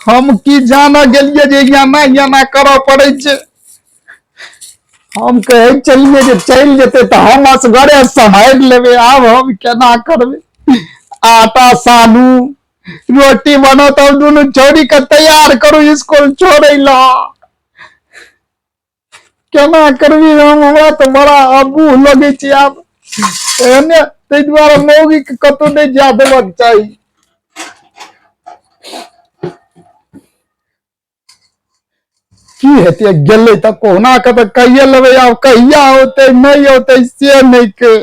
हम की जाना गेलिए जे याना करऽ पड़े छे। हम कहे चलिए जे चल जेते तो हम असगरे संभाल लेबे। आब हम केना करबे? आटा सानू, रोटी बनो, तब दोनों छोड़ी के तैयार करू स्कूल छोड़े ला। केना करबी हम? हमरा तो बड़ा अबू लगे छे। आब एने ते द्वारा मौगी के कतो नहीं जा देबाक चाही। की हेते गेले त कोना के त कहिए लेबे। आब कहिया होते नहीं होते से नहीं के।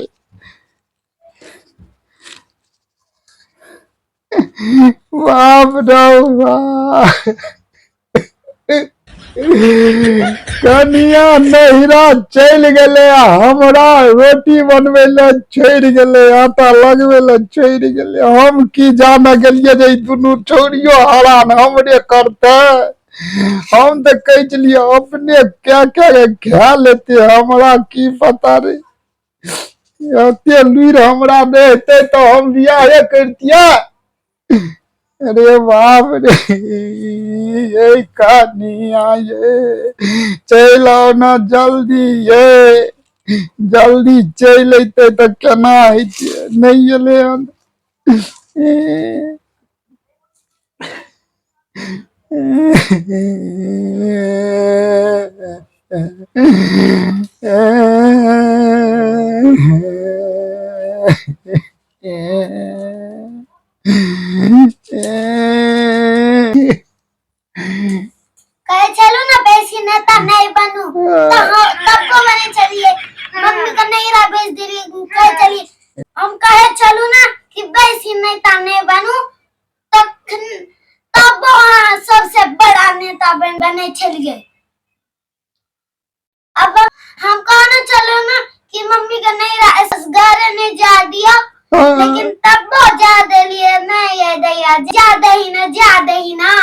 बाप रे बाप। कनिया नहिरा चल गेले, हमरा रोटी बनवे ले छोड़ गेले, आटा लगवे ले छोड़ गेले। हम की जाना गेलिए जे दुनू छोरियो हरान हमरे करते। हम तो कह चलिए अपने क्या क्या खा लेते, हमरा की पता रे। एते लुर हमरा देते तो हम बियाहे करतिया। अरे बाप रे, ये कहानिया ये चलो ना जल्दी, ये जल्दी चल अते तो केना नहीं एले हन। कहे चलो ना बेसी नेता नहीं बनू तो तब को मैंने चलिए मम्मी का नहीं रहा बेच दे रही। कहे चलिए हम कहे चलो ना कि बेसी नेता नहीं बनू तब सबसे बड़ा नेता बने चलिए। अब हम कहा ना चलो ना कि मम्मी का नहीं रहा घर ने जा दिया, लेकिन तब वो जा दे लिए नहीं ये दैया जा ही ना।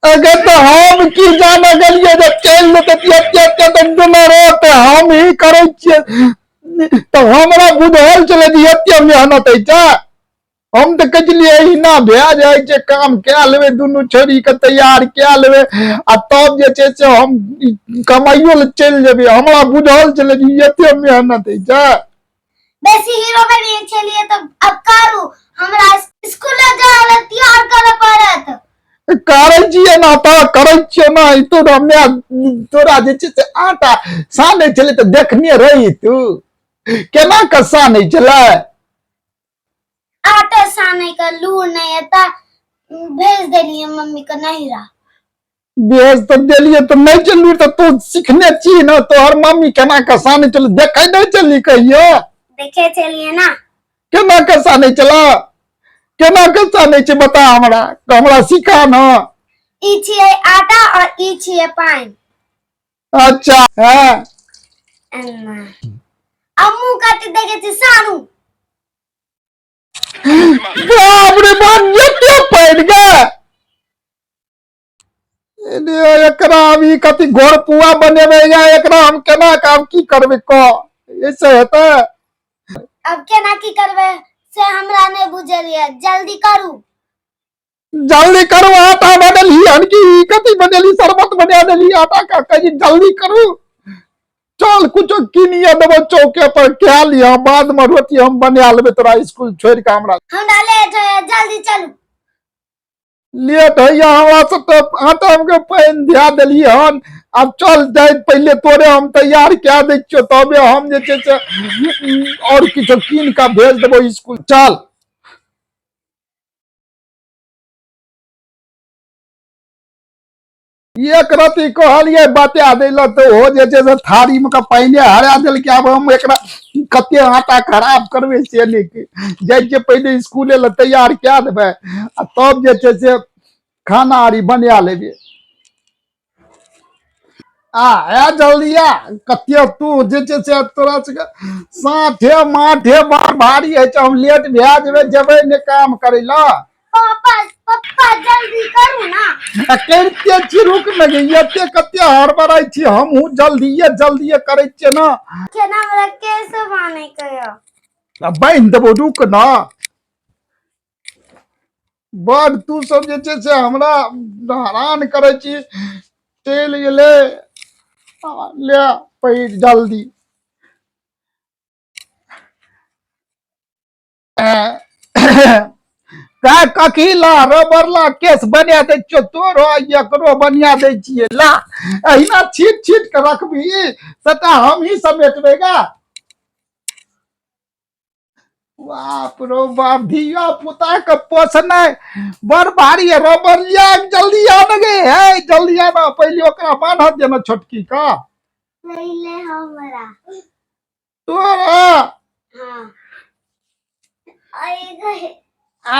अगर तो हम की जाना गलिए जब चल लेते तो दुना रोते हम ही करे तो हमरा बुझल चले दी एते मेहनत है। हम तो कचलिए ही ना भे जाए छे, काम क्या लेवे दुनू छोरी के तैयार क्या लेवे आ तब जे छे से हम कमाइयो ले चल जेबे। हमरा बुझल चले दी एते मेहनत है। बेसी हीरो बनिए चलिए तो अब करू हमरा स्कूल जाए तैयार करे पड़त। करे छिए ना तो करे छिए ना। तो हमरा तोरा जे छे से आटा साने चले तो देखने रही तू केना के साने चले। आटा साने का लूर नहीं है ता भेज देलिए मम्मी का नहीं रहा। भेज तो देलिए तो नहीं चलू तो तू सीखने छी ना। तो हर मम्मी केना के साने चले देखे नहीं चली कहियो। देखे चलिए ना केना के साने चला, केना के साने छे बता हमरा, तो हमरा सिखा ना। ई छिए आटा और ई छिए पानी। अच्छा है अम्मू काटी देखे छे सानू। बाप रे बाप ये क्या पड़ गया। एकरा अभी कति घोर पुआ बनेबे या एकरा हम केना काम की करबे को ऐसे हेता। अब केना की करबे से हमरा ने बुझलिए। जल्दी करू जल्दी करो। आटा बनेली हन की कति बनेली शरबत बना देली आटा का कही जल्दी करू। चल कुछ किनिए देबो चौके पर क्या लिया बाद में रोटी हम बना लेबे तोरा स्कूल छोड़ के। हमरा लेट है जल्दी चलू। लेट है हमरा सब तो आटा हमके पैन दिया देली हन। अब चल जाए पहले तोरे हम तैयार क्या दे छियो तबे हम जे छे से और किछो कीन का भेज देबो स्कूल। चल एक रति कहलिए बता देला तो हो जे छे से थारी में का पानी हरा देल के। अब हम एकरा कते आटा खराब करबे से नहीं जाय छे पहले स्कूले ल तैयार क्या देबे आ तब जे छे से खाना आरी बना लेबे। आ जल्दी आ कते तू जे छे से तोरा साथे माथे बार भारी है। हम लेट भे जेबे ने काम करे ला। पापा जल्दी करू ना। करते छी रुक लगे एते कते हड़बड़ाई छी। हम हूं जल्दी करे छी ना। केना हमरा कैसे बाने कयो बांध देबो रुक ना। बड़ तू सब जे छै से हमरा हैरान करे छी। चलि गेले ले पैर जल्दी काय कखी ला रबर ला केस बना दे छियो तोरो एकरो बनिया दे छिये ला अहिना छीट छीट के रखबी सटा हम ही समेटबे गा। बाप रो बाप धिया पुता के पोसनाइ बड़ भारी है। रबर लिया जल्दी आन गे है जल्दी आना पहले ओकरा बांध देना छोटकी का पहले हमरा तोरा हाँ आई गए आ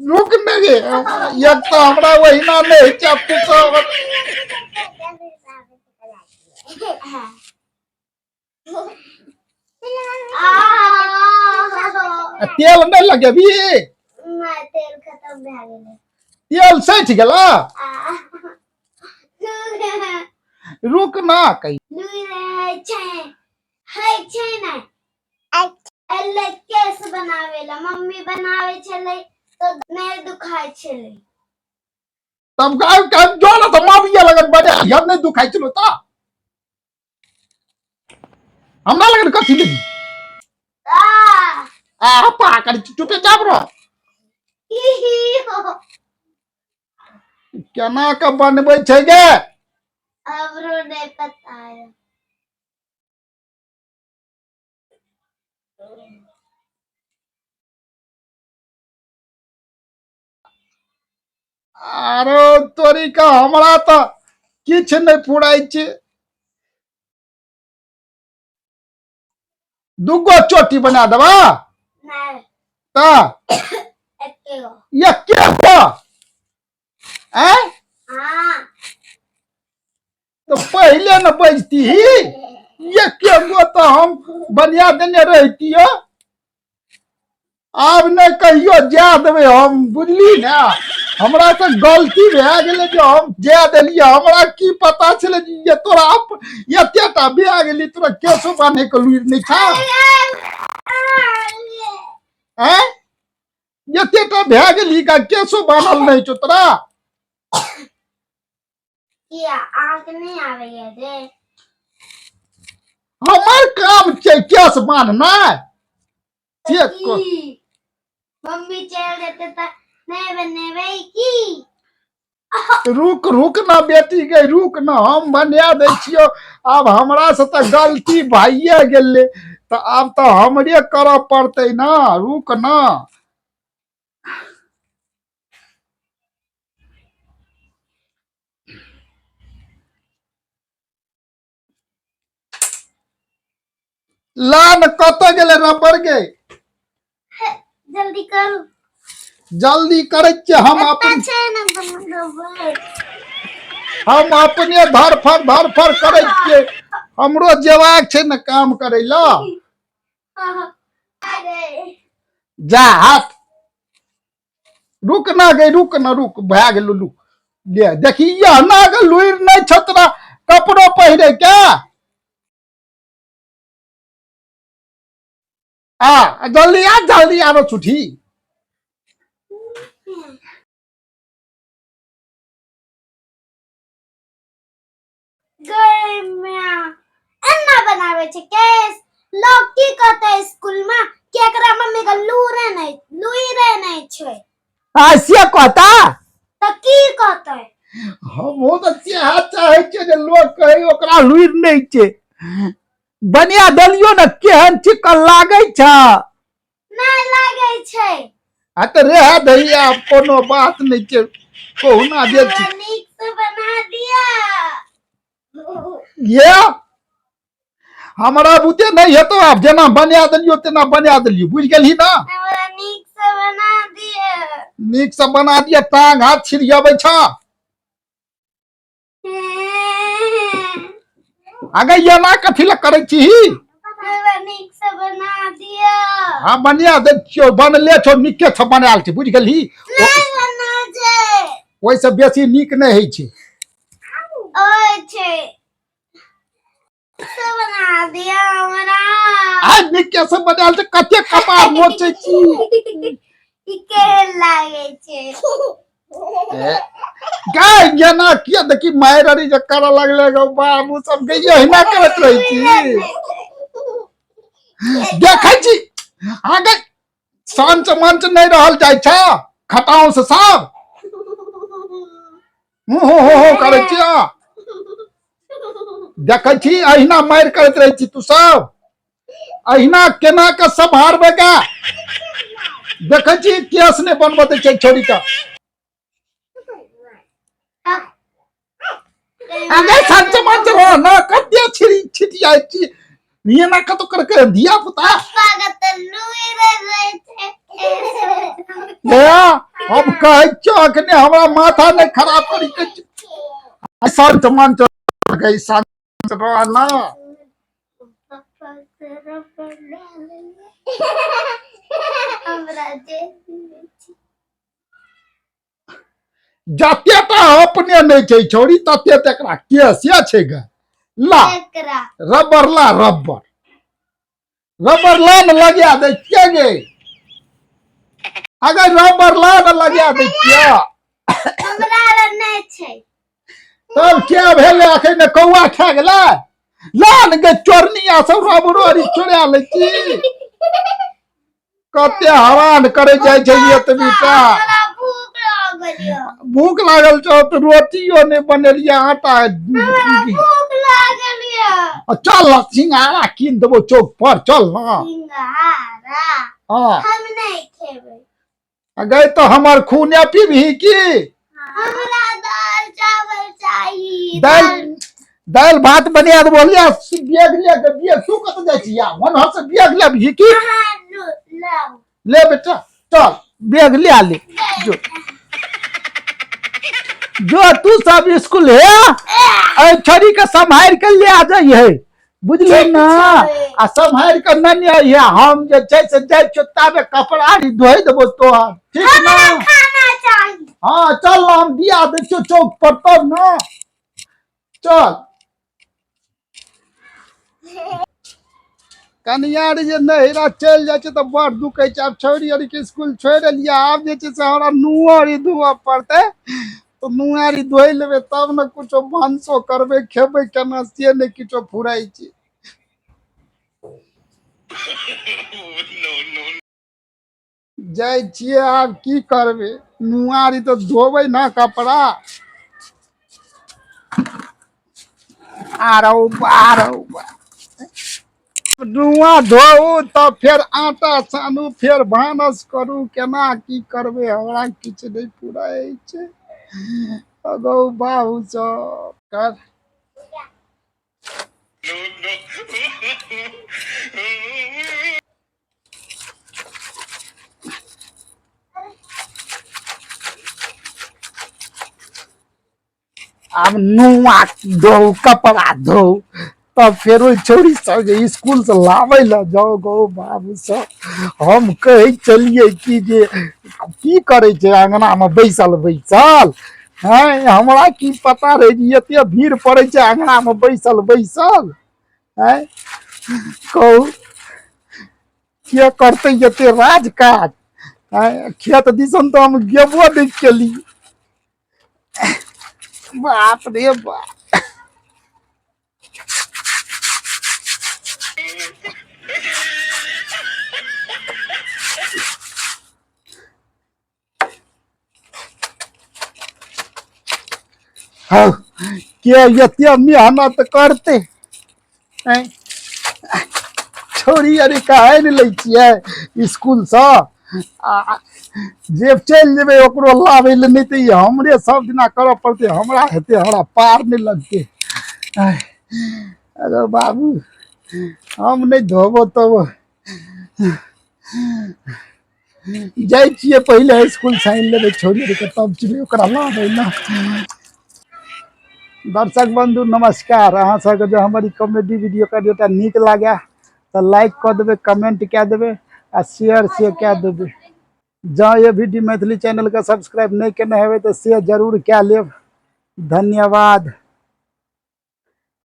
रुक न गे एक तो हमरा वहीना नहीं चापू तो तेल नहीं लगे भी तेल खत्म भए गेलै तेल सठ गेला रुक ना कही लुई रहे छै ने एले केस बनावेला मम्मी बनावे छले तो नहीं दुखाय छले तब गाय का जो ना तो माविया लगन बड़े हम नहीं दुखाई चलो ता हमरा लगन कथी लगी आ पा कर चुपे जाब रो केना के बनबै छै गे हमरो नहीं पता है आरो तोरी का हमरा तो किछ नहीं पुराई छै। दुगो चोटी बना देबा नहीं ता एकेगो ये के हो हैं हाँ तो पहले न बजती ही ये के गो तो हम बनिया देने रहती हो। आब नहीं कहियो जा देबे हम बुझली ना हमरा से गलती भए गेलै जो हम जा देलिए हमरा की पता छले ये तोरा एतेटा भए गेली तोरा केसो बांधे के लुइर नहीं था हैं एतेटा भए गेली का केसो बांधल नहीं छौ तोरा किया आंख नहीं आवे रे हमर काम छै केस बांधना चेक को मम्मी चल देते तो नहीं बनेबे की रुक रुक ना बेटी गई रुक ना हम बना दे छियो। अब हमरा से तो गलती भइए गेले तो अब तो हमरे कर पड़ते ना रुक ना लान कत गेले रबर गे जल्दी करू जल्दी करे छियै हम अपन छै ना बनबै हम अपने धरफर करे छियै हमरो जेबाक छै न काम करे ला जा हाथ रुक ना गई रुक ना रुक भए गेल लुक ले देखी यह ना गे लुइर नहीं छतरा कपड़ो पहिरे क्या जल्दी आ रो छुठी एना बनावे छै केस लोग की कहते स्कूल में केकरा मम्मी का लुइरे नहीं छै से कहता तो की कहते हम तो चाहे छै जे लोग कहे ओकरा लुइर नहीं छै बनिया देलियो न केहन चिकन लागे छ नहीं लागे छै आ तो रह दैया कोनो बात नहीं छै कोहुना जे नीक से बना दिया ये हमरा बुते नहीं हेतो आप जेना बना देलियो तेना बना देलियो बुझ गेलही ना हमरा नीक से बना दिया नीक से बना दिया टांग हाथ छिड़ियाबे छ आगे ये ना कथी ला करे छी हमरा नीक से बना दिया हां बनिया दे छियो बनले छो नीके छ बनाल छी बुझ गेलही नहीं बना छै ओइ से बेसी नीक नहीं है छै ओए छै से बना दिया हमरा आ नीके से बनाल छ कते कपार मोचे छी ई केहन लागे छे गाय गेना किया देखी मायरी जे कर लगले गो बाबू सब के एहिना करत रही छी देखै छी आगे सांच मंच नहीं रहल जाय छ खटाओ से सब हो करे छी देखै छी अहिना मार करत रही छी तू सब अहिना केना के संभारबे का देखै छी केस ने बनबे दे छै छोड़ी का आगे सांच मंच रह ना कते छिरी छिटिया छी ये ना कतो करके दिया पुता पागत लुई रहे गया हम कहे छ कि हमरा माथा ने खराब करी के सांच मंच गई सांच रह ना जते तो अपने नहीं छै छोड़ी तते तकरा केसिया छै ग ला रबर ला रबर ला न लगा दे के गे अगर रबर ला न लगा दे क्या हमरा ल नहीं छै तब क्या भेले अखन कौआ खा गेला लान गे चोरनिया सब रबरो अरी चोरा ले छी कते हरान करे जाय छै ये त बेटा भूख लागल छौ तो रोटियो ने बनेलिया आटा भूख लागल या चल सिंघाड़ा कीन देबो चौक पर चल ना सिंघाड़ा हाँ हम नहीं खेबै गए तो हमर खूने पीबही की हमरा दाल चावल चाहिए दाल भात बनिया तो बोलिया बेग ले के बेग तू कत जाय छी या मन हस बेग ले भी की ले बेटा चल बेग ले आ ले जो तू सब स्कूल है छोरी के संभाल के ले आ जाइए बुझलिए ना आ संभाल के न नहीं हम जे छै से जाय छ ताबे कपड़ा आरी धोई देबो तो ठीक ना खाना चाहिए हाँ चल हम दिया दे छो चौक पर तब ना चल कनिया रे जे नहिरा चल जाय छै त बड़ दुखै छै अब छोरी अरी के स्कूल छोड़ लिया आब जे छै से हमरा नुआरी धुआ पड़ते तो नुआरी धोई लेबे तब न कुछो भांसो करबे खेबे केना से ने किछो फुराई छै जाय छियै आब की करबे नुआरी तो धोबे ना कपड़ा आरो नुआ धोऊ तब फिर आटा सानू फिर भानस करू केना की करबे हमरा किछ नहीं फुराई छै अगो बाबू सब कर अब नुआ धो कपड़ा धो तब फिर छोरी सब स्कूल से लावे ला जाओ गो बाबू सब हम कहे चलिए कि जे की करे छै अंगना में बैसल हैं हमरा की पता रहे जी एते भीड़ पड़े छै अंगना में बैसल हैं कहू के करते एते राजकाज खेत दिसन तो हम गेबो नहीं केली बाप रे बाप हाँ के एते मेहनत करते छोरी अरे कहे नहीं लै छियै स्कूल से जे चल जेबे ओकरो लाभे ले नहीं तो हमरे सब दिना करऽ पड़ते हमरा हेते हमरा पार नहीं लगते अरे बाबू हम नहीं धोबो तब जाय छियै पहले स्कूल साइन लेबे छोरी के तब चले ओकरा लाभे ना दर्शक बंधु नमस्कार अहाँ सबके जो हमारी कॉमेडी वीडियो का जो नीक लागे तो लाइक कर देवे कमेंट क्या देवे आ शेयर से क्या देवे जहाँ ये वीडियो मैथिली चैनल का सब्सक्राइब नहीं करना है तो शेयर जरूर क्या लेब धन्यवाद।